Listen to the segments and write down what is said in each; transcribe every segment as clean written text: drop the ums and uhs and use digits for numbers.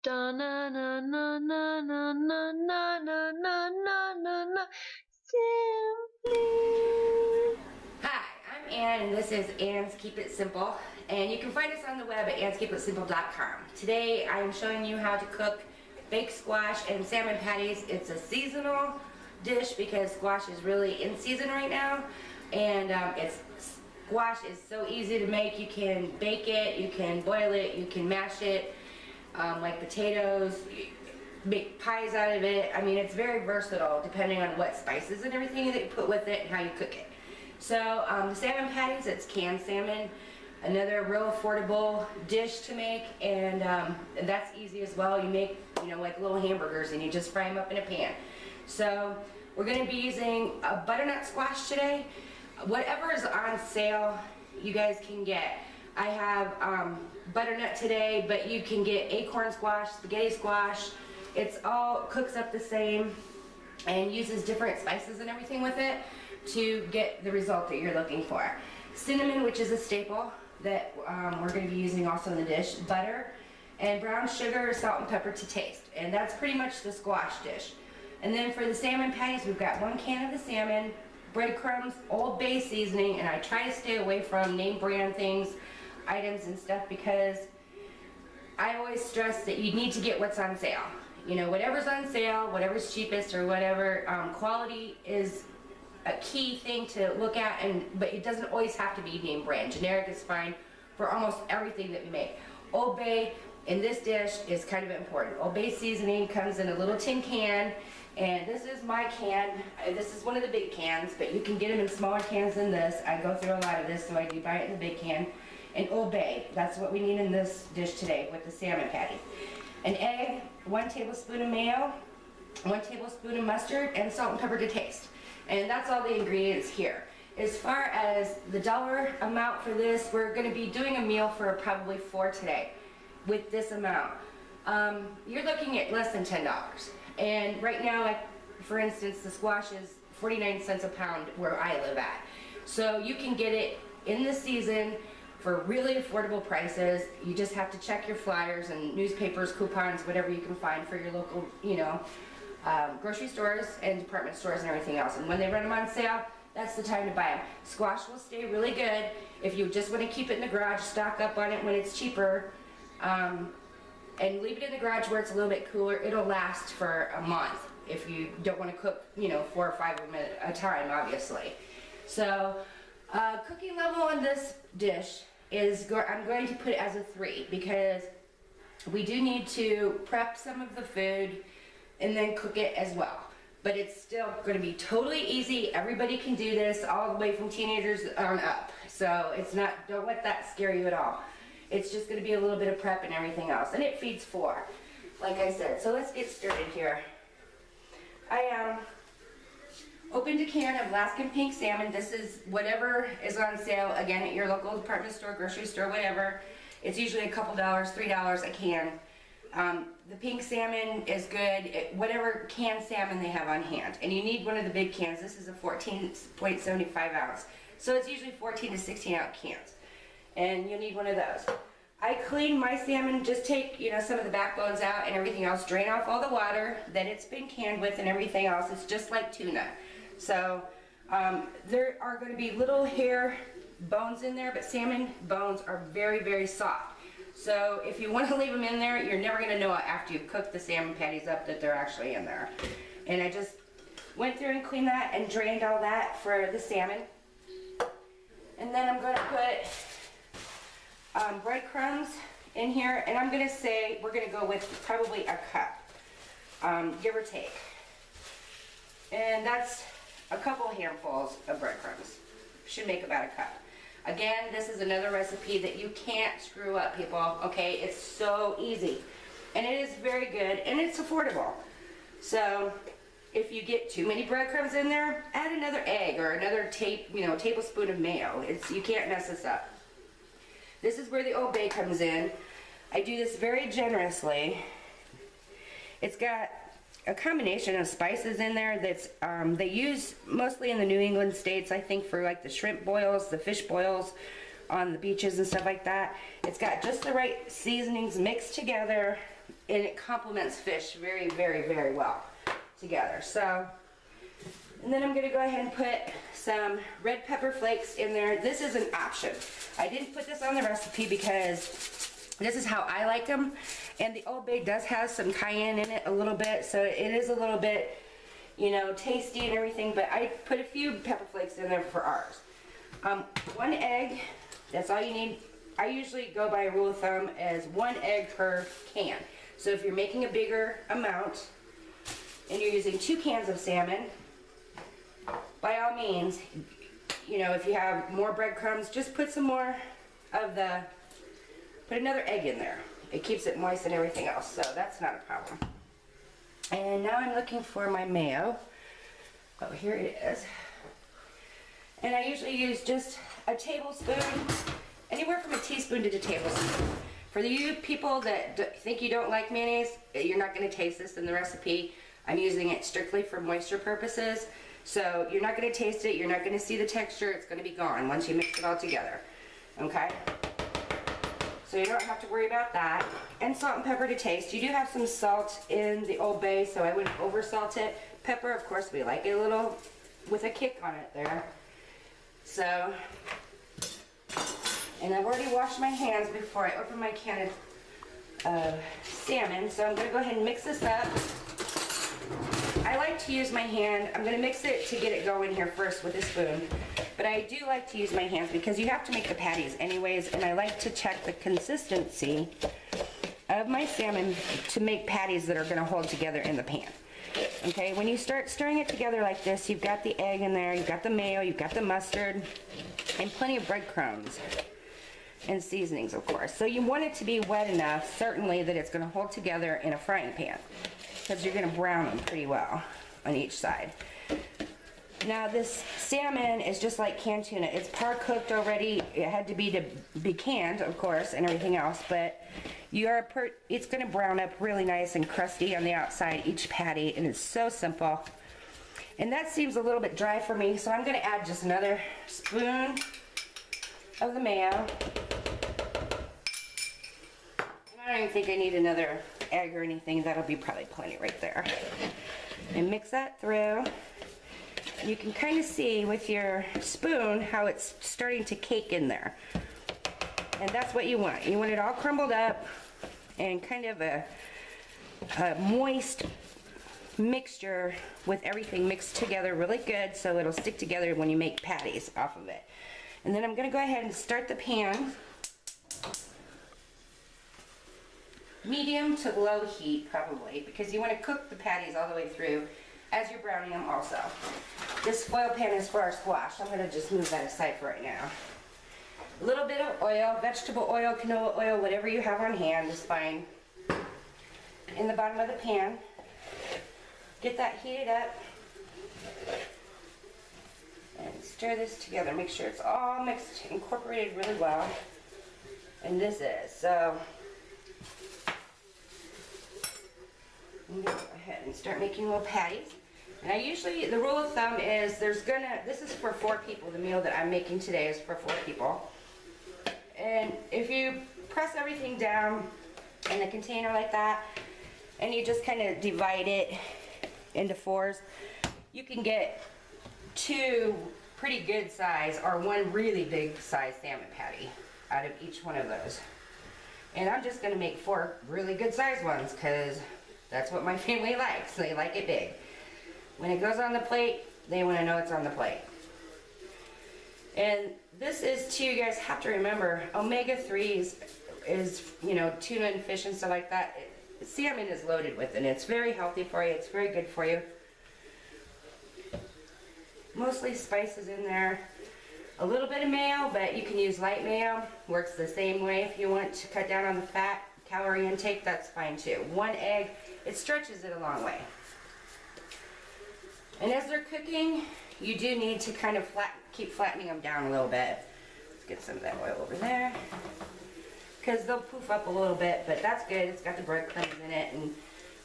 Da na na na na na na na na na na na. Simply. Hi, I'm Ann, and this is Ann's Keep It Simple, and you can find us on the web at annskeepitsimple.com. Today I am showing you how to cook baked squash and salmon patties. It's a seasonal dish because squash is really in season right now, and squash is so easy to make. You can bake it, you can boil it, you can mash it like potatoes, make pies out of it. I mean, it's very versatile depending on what spices and everything that you put with it and how you cook it. So the salmon patties, it's canned salmon, another real affordable dish to make, and that's easy as well. You make, like little hamburgers and you just fry them up in a pan. So we're going to be using a butternut squash today. Whatever is on sale, you guys can get. I have butternut today, but you can get acorn squash, spaghetti squash. It's all cooks up the same and uses different spices and everything with it to get the result that you're looking for. Cinnamon, which is a staple that we're going to be using also in the dish, butter, and brown sugar, salt, and pepper to taste. And that's pretty much the squash dish. And then for the salmon patties, we've got 1 can of the salmon, breadcrumbs, Old Bay seasoning, and I try to stay away from name brand things, items and stuff, because I always stress that you need to get what's on sale. Whatever's on sale, whatever's cheapest or whatever, quality is a key thing to look at, but it doesn't always have to be name brand. Generic is fine for almost everything that we make. Old Bay in this dish is kind of important. Old Bay seasoning comes in a little tin can, and this is my can. This is one of the big cans, but you can get them in smaller cans than this. I go through a lot of this, so I do buy it in the big can. And Old Bay, that's what we need in this dish today with the salmon patty. An egg, 1 tablespoon of mayo, 1 tablespoon of mustard, and salt and pepper to taste. And that's all the ingredients here. As far as the dollar amount for this, we're going to be doing a meal for probably 4 today with this amount. You're looking at less than $10. And right now, like for instance, the squash is 49 cents a pound where I live at. So you can get it in the season for really affordable prices. You just have to check your flyers and newspapers, coupons, whatever you can find for your local, grocery stores and department stores and everything else. And when they run them on sale, that's the time to buy them. Squash will stay really good if you just want to keep it in the garage, stock up on it when it's cheaper, and leave it in the garage where it's a little bit cooler. It'll last for a month if you don't want to cook, 4 or 5 of them at a time, obviously. So cooking level on this dish is, I'm going to put it as a 3 because we do need to prep some of the food and then cook it as well. But it's still going to be totally easy. Everybody can do this, all the way from teenagers on up. So it's not, don't let that scare you at all. It's just going to be a little bit of prep and everything else. And it feeds 4, like I said. So let's get started here. I opened a can of Alaskan pink salmon. This is whatever is on sale, again, at your local department store, grocery store, whatever. It's usually a couple dollars, $3 a can. The pink salmon is good, whatever canned salmon they have on hand. And you need one of the big cans. This is a 14.75 ounce. So it's usually 14 to 16 ounce cans. And you'll need one of those. I clean my salmon, just take, some of the backbones out and everything else, drain off all the water that it's been canned with and everything else. It's just like tuna. So there are going to be little hair bones in there, but salmon bones are very, very soft. So if you want to leave them in there, you're never going to know after you cook the salmon patties up that they're actually in there. And I just went through and cleaned that and drained all that for the salmon. And then I'm going to put breadcrumbs in here, and I'm going to say we're going to go with probably a cup, give or take. And that's a couple handfuls of breadcrumbs. Should make about a cup. Again, this is another recipe that you can't screw up, people, okay? It's so easy. And it is very good, and it's affordable. So if you get too many breadcrumbs in there, add another egg or another tablespoon of mayo. You can't mess this up. This is where the Old Bay comes in. I do this very generously. It's got a combination of spices in there that's they use mostly in the New England states, I think, for like the shrimp boils, the fish boils on the beaches and stuff like that. It's got just the right seasonings mixed together and it complements fish very, very, very well together. So, and then I'm gonna go ahead and put some red pepper flakes in there. This is an option. I didn't put this on the recipe because this is how I like them. And the Old Bay does have some cayenne in it a little bit, so it is a little bit, you know, tasty and everything, but I put a few pepper flakes in there for ours. 1 egg, that's all you need. I usually go by a rule of thumb as 1 egg per can. So if you're making a bigger amount and you're using 2 cans of salmon, by all means, you know, if you have more breadcrumbs, just put some more of the, put another egg in there. It keeps it moist and everything else, so that's not a problem. And now I'm looking for my mayo. Oh, here it is. And I usually use just a tablespoon, anywhere from a teaspoon to a tablespoon. For you people that think you don't like mayonnaise, you're not going to taste this in the recipe. I'm using it strictly for moisture purposes. So you're not going to taste it, you're not going to see the texture, it's going to be gone once you mix it all together. Okay? So you don't have to worry about that. And salt and pepper to taste. You do have some salt in the Old Bay, so I wouldn't over salt it. Pepper, of course, we like it a little with a kick on it there. So, and I've already washed my hands before I open my can of salmon, so I'm going to go ahead and mix this up. I like to use my hand. I'm going to mix it to get it going here first with a spoon. But I do like to use my hands because you have to make the patties anyways, and I like to check the consistency of my salmon to make patties that are going to hold together in the pan. Okay, when you start stirring it together like this, you've got the egg in there, you've got the mayo, you've got the mustard, and plenty of breadcrumbs and seasonings, of course. So you want it to be wet enough, certainly, that it's going to hold together in a frying pan, because you're going to brown them pretty well on each side. Now this salmon is just like canned tuna. It's par cooked already. It had to be canned, of course, and everything else, but it's going to brown up really nice and crusty on the outside, each patty, and it's so simple. And that seems a little bit dry for me, so I'm going to add just another spoon of the mayo. And I don't even think I need another egg or anything. That'll be probably plenty right there. And mix that through. You can kind of see with your spoon how it's starting to cake in there. And that's what you want. You want it all crumbled up and kind of a moist mixture with everything mixed together really good so it'll stick together when you make patties off of it. And then I'm going to go ahead and start the pan. Medium to low heat probably, because you want to cook the patties all the way through as you're browning them also. This foil pan is for our squash. I'm going to just move that aside for right now. A little bit of oil, vegetable oil, canola oil, whatever you have on hand is fine. In the bottom of the pan. Get that heated up. And stir this together. Make sure it's all mixed, incorporated really well. And this is. So, I'm going to go ahead and start making little patties. And I usually, the rule of thumb is this is for 4 people. The meal that I'm making today is for 4 people. And if you press everything down in a container like that, and you just kind of divide it into 4s, you can get 2 pretty good size or 1 really big size salmon patty out of each one of those. And I'm just going to make 4 really good size ones because that's what my family likes. They like it big. When it goes on the plate, they want to know it's on the plate. And this is too, you guys have to remember, omega-3s is, you know, tuna and fish and stuff like that. Salmon is loaded with, and it's very healthy for you. It's very good for you. Mostly spices in there. A little bit of mayo, but you can use light mayo. Works the same way. If you want to cut down on the fat, calorie intake, that's fine too. 1 egg, it stretches it a long way. And as they're cooking, you do need to kind of keep flattening them down a little bit. Let's get some of that oil over there. Because they'll poof up a little bit, but that's good. It's got the breadcrumbs in it, and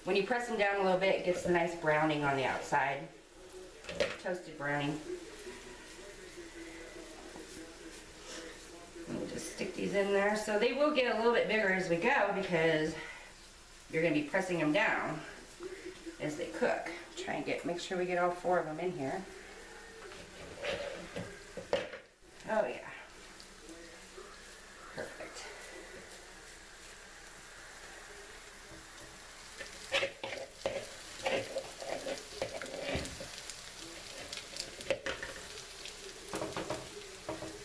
when you press them down a little bit, it gets the nice browning on the outside. Toasted browning. We'll just stick these in there. So they will get a little bit bigger as we go because you're going to be pressing them down as they cook. Try and make sure we get all 4 of them in here. Oh yeah. Perfect.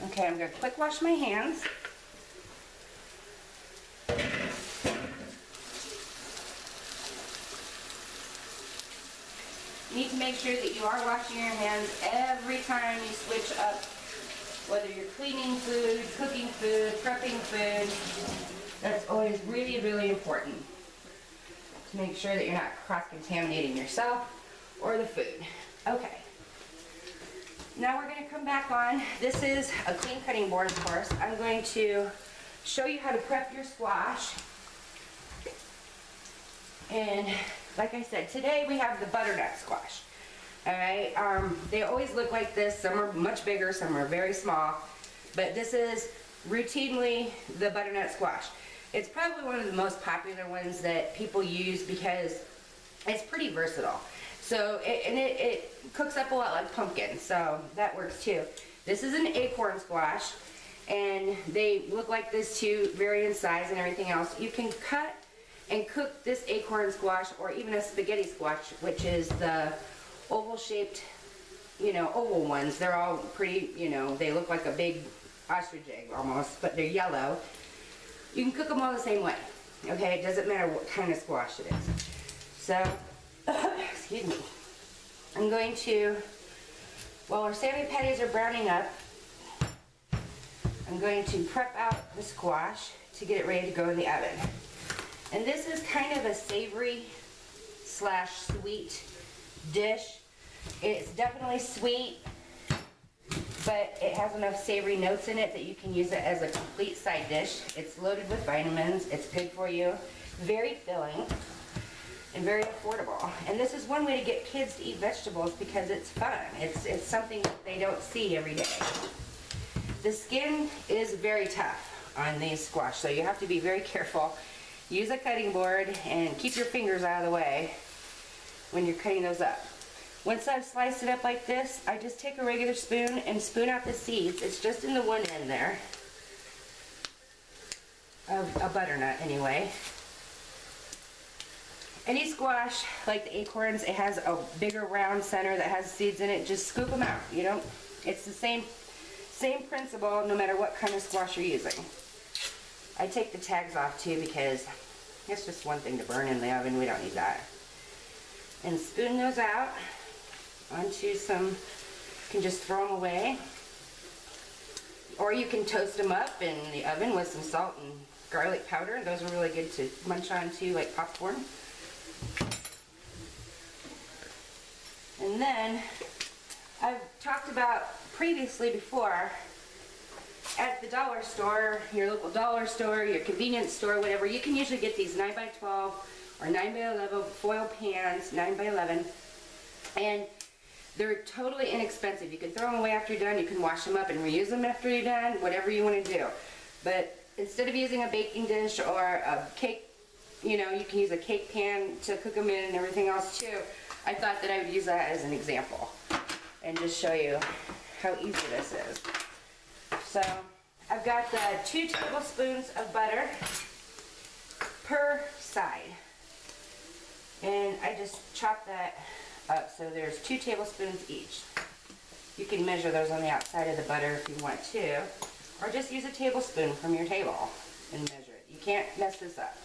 Okay, I'm going to quick wash my hands. You need to make sure that you are washing your hands every time you switch up, whether you're cleaning food, cooking food, prepping food. That's always really, really important to make sure that you're not cross-contaminating yourself or the food. Okay. Now we're going to come back on. This is a clean cutting board, of course. I'm going to show you how to prep your squash. And like I said, today we have the butternut squash. Alright, they always look like this. Some are much bigger, some are very small. But this is routinely the butternut squash. It's probably one of the most popular ones that people use because it's pretty versatile. So, it cooks up a lot like pumpkin, so that works too. This is an acorn squash, and they look like this too, vary in size and everything else. You can cut and cook this acorn squash, or even a spaghetti squash, which is the oval shaped, oval ones. They're all pretty, they look like a big ostrich egg almost, but they're yellow. You can cook them all the same way, okay? It doesn't matter what kind of squash it is. So, excuse me. I'm going to, while our salmon patties are browning up, I'm going to prep out the squash to get it ready to go in the oven. And this is kind of a savory / sweet dish. It's definitely sweet, but it has enough savory notes in it that you can use it as a complete side dish. It's loaded with vitamins. It's good for you. Very filling and very affordable. And this is one way to get kids to eat vegetables because it's fun. It's something that they don't see every day. The skin is very tough on these squash, so you have to be very careful. Use a cutting board and keep your fingers out of the way when you're cutting those up. Once I've sliced it up like this, I just take a regular spoon and spoon out the seeds. It's just in the one end there of a butternut anyway. Any squash, like the acorns, it has a bigger round center that has seeds in it. Just scoop them out. It's the same principle no matter what kind of squash you're using. I take the tags off too because it's just one thing to burn in the oven. We don't need that. And spoon those out onto some, you can just throw them away. Or you can toast them up in the oven with some salt and garlic powder. Those are really good to munch on too, like popcorn. And then, I've talked about previously before, at the dollar store, your local dollar store, your convenience store, whatever, you can usually get these 9x12 or 9x11 foil pans, 9x11, and they're totally inexpensive. You can throw them away after you're done, you can wash them up and reuse them after you're done, whatever you want to do. But instead of using a baking dish or a cake, you can use a cake pan to cook them in and everything else too. I thought that I would use that as an example and just show you how easy this is. So I've got the 2 tablespoons of butter per side. And I just chop that up so there's 2 tablespoons each. You can measure those on the outside of the butter if you want to, or just use a tablespoon from your table and measure it. You can't mess this up.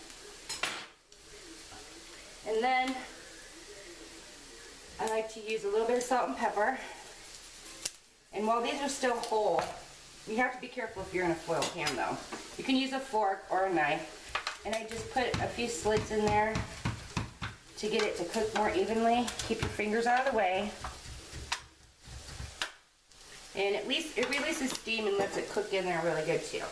And then I like to use a little bit of salt and pepper. And while these are still whole, you have to be careful if you're in a foil pan though. You can use a fork or a knife. And I just put a few slits in there to get it to cook more evenly. Keep your fingers out of the way. And at least it releases steam and lets it cook in there really good too.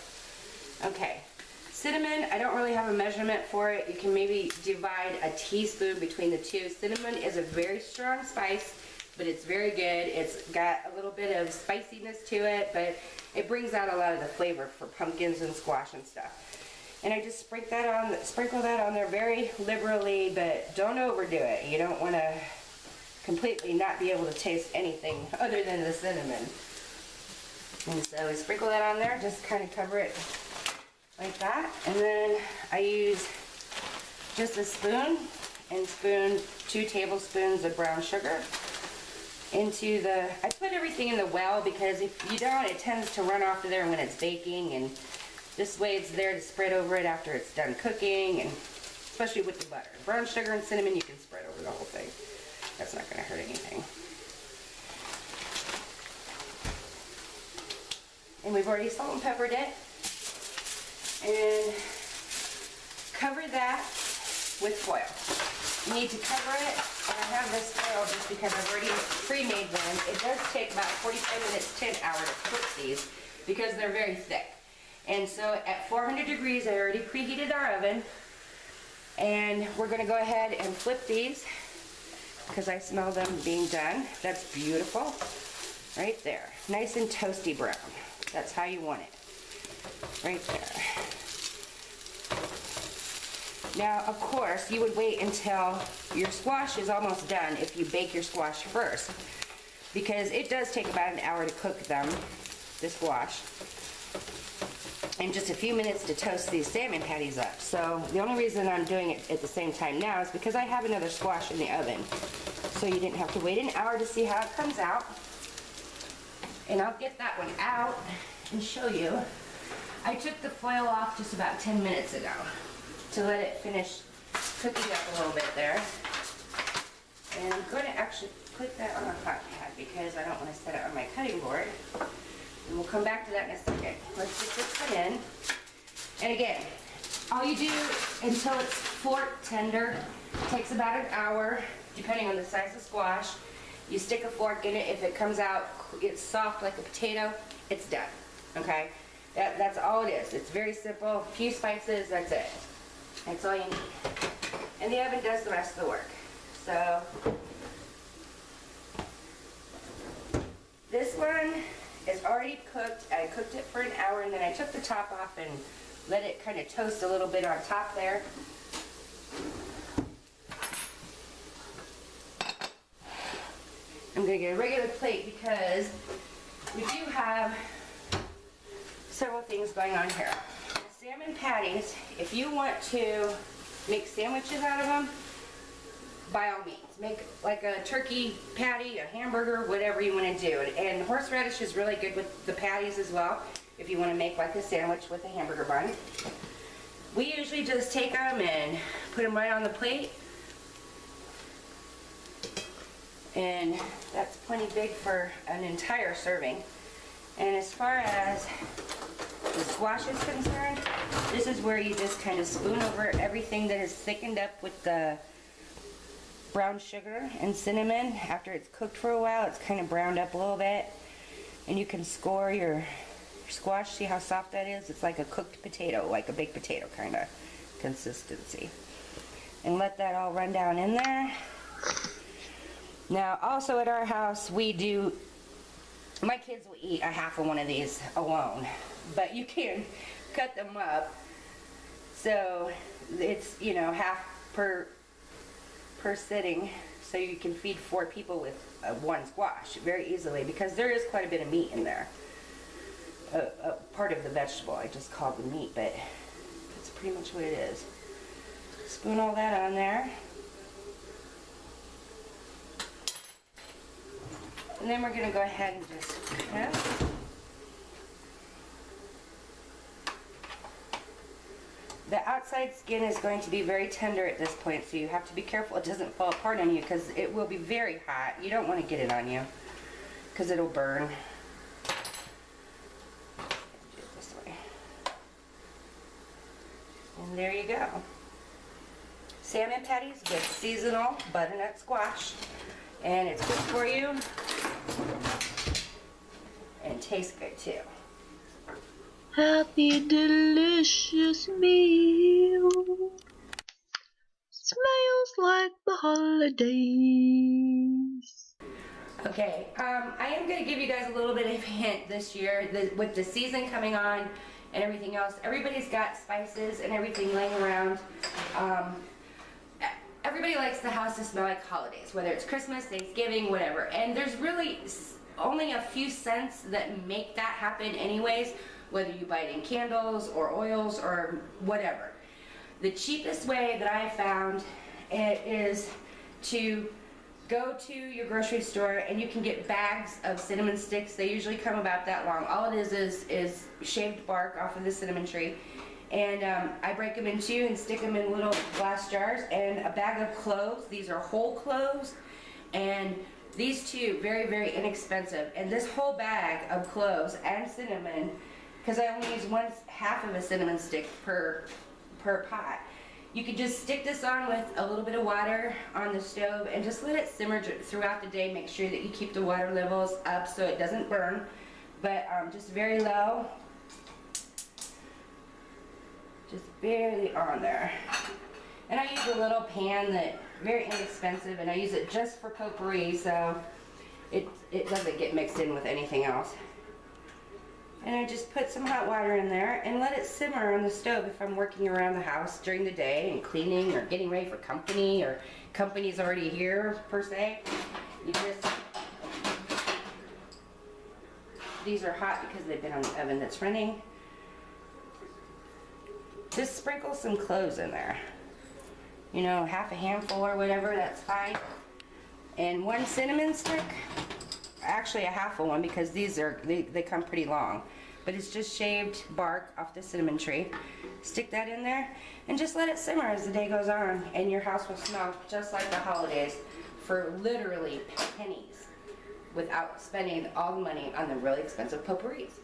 Okay. Cinnamon, I don't really have a measurement for it. You can maybe divide a teaspoon between the two. Cinnamon is a very strong spice, but it's very good. It's got a little bit of spiciness to it, but it brings out a lot of the flavor for pumpkins and squash and stuff. And I just sprinkle that on there very liberally, but don't overdo it. You don't want to completely not be able to taste anything other than the cinnamon. And so we sprinkle that on there, just kind of cover it like that. And then I use just a spoon and spoon 2 tablespoons of brown sugar into the, I put everything in the well because if you don't, it tends to run off of there when it's baking, and this way it's there to spread over it after it's done cooking, and especially with the butter. Brown sugar and cinnamon, you can spread over the whole thing. That's not going to hurt anything. And we've already salt and peppered it. And cover that with foil. You need to cover it, and I have this foil just because I've already pre-made one. It does take about 45 minutes to an hour to cook these because they're very thick. And so at 400 degrees, I already preheated our oven. And we're going to go ahead and flip these because I smell them being done. That's beautiful. Right there. Nice and toasty brown. That's how you want it. Right there. Now, of course, you would wait until your squash is almost done if you bake your squash first, because it does take about an hour to cook them, the squash, and just a few minutes to toast these salmon patties up. So the only reason I'm doing it at the same time now is because I have another squash in the oven. So you didn't have to wait an hour to see how it comes out. And I'll get that one out and show you. I took the foil off just about 10 minutes ago to let it finish cooking up a little bit there. And I'm going to actually put that on a hot pad because I don't want to set it on my cutting board. And we'll come back to that in a second. Let's get this put in. And again, all you do until it's fork tender, takes about an hour, depending on the size of squash. You stick a fork in it. If it comes out, it's soft like a potato, it's done. Okay? That's all it is. It's very simple. A few spices, that's it. That's all you need. And the oven does the rest of the work. So, this one is already cooked. I cooked it for an hour, and then I took the top off and let it kind of toast a little bit on top there. I'm going to get a regular plate because we do have several things going on here. The salmon patties, if you want to make sandwiches out of them, by all means. Make like a turkey patty, a hamburger, whatever you want to do. And horseradish is really good with the patties as well, if you want to make like a sandwich with a hamburger bun. We usually just take them and put them right on the plate. And that's plenty big for an entire serving. And as far as the squash is concerned, this is where you just kind of spoon over everything that is thickened up with the brown sugar and cinnamon. After it's cooked for a while, it's kind of browned up a little bit. And you can score your squash. See how soft that is? It's like a cooked potato, like a baked potato kind of consistency. And let that all run down in there. Now, also at our house, we do, my kids will eat a half of one of these alone, but you can cut them up. So it's, you know, half per sitting, so you can feed 4 people with one squash very easily, because there is quite a bit of meat in there. A part of the vegetable, I just called the meat, but that's pretty much what it is. Spoon all that on there. And then we're going to go ahead and just cut. The outside skin is going to be very tender at this point, so you have to be careful it doesn't fall apart on you, because it will be very hot. You don't want to get it on you, because it'll burn. Do it this way. And there you go. Salmon patties with seasonal butternut squash. And it's good for you. And tastes good too. Happy, delicious meal. Smells like the holidays. Okay, I am going to give you guys a little bit of a hint this year. With the season coming on, and everything else. Everybody's got spices and everything laying around. Everybody likes the house to smell like holidays, whether it's Christmas, Thanksgiving, whatever. And there's really only a few scents that make that happen anyways, whether you buy it in candles or oils or whatever. The cheapest way that I found it is to go to your grocery store and you can get bags of cinnamon sticks. They usually come about that long. All it is shaved bark off of the cinnamon tree. And I break them in two and stick them in little glass jars, and a bag of cloves. These are whole cloves, and these two, very, very inexpensive. And this whole bag of cloves and cinnamon, because I only use half of a cinnamon stick per pot. You could just stick this on with a little bit of water on the stove and just let it simmer throughout the day. Make sure that you keep the water levels up so it doesn't burn, but just very low. Just barely on there. And I use a little pan that very inexpensive, and I use it just for potpourri, so it doesn't get mixed in with anything else. And I just put some hot water in there and let it simmer on the stove if I'm working around the house during the day and cleaning or getting ready for company, or company's already here per se. You just, these are hot because they've been on the oven that's running. Just sprinkle some cloves in there. You know, half a handful or whatever, that's fine. And one cinnamon stick, actually a half of one, because these are, they come pretty long. But it's just shaved bark off the cinnamon tree. Stick that in there and just let it simmer as the day goes on, and your house will smell just like the holidays for literally pennies without spending all the money on the really expensive potpourris.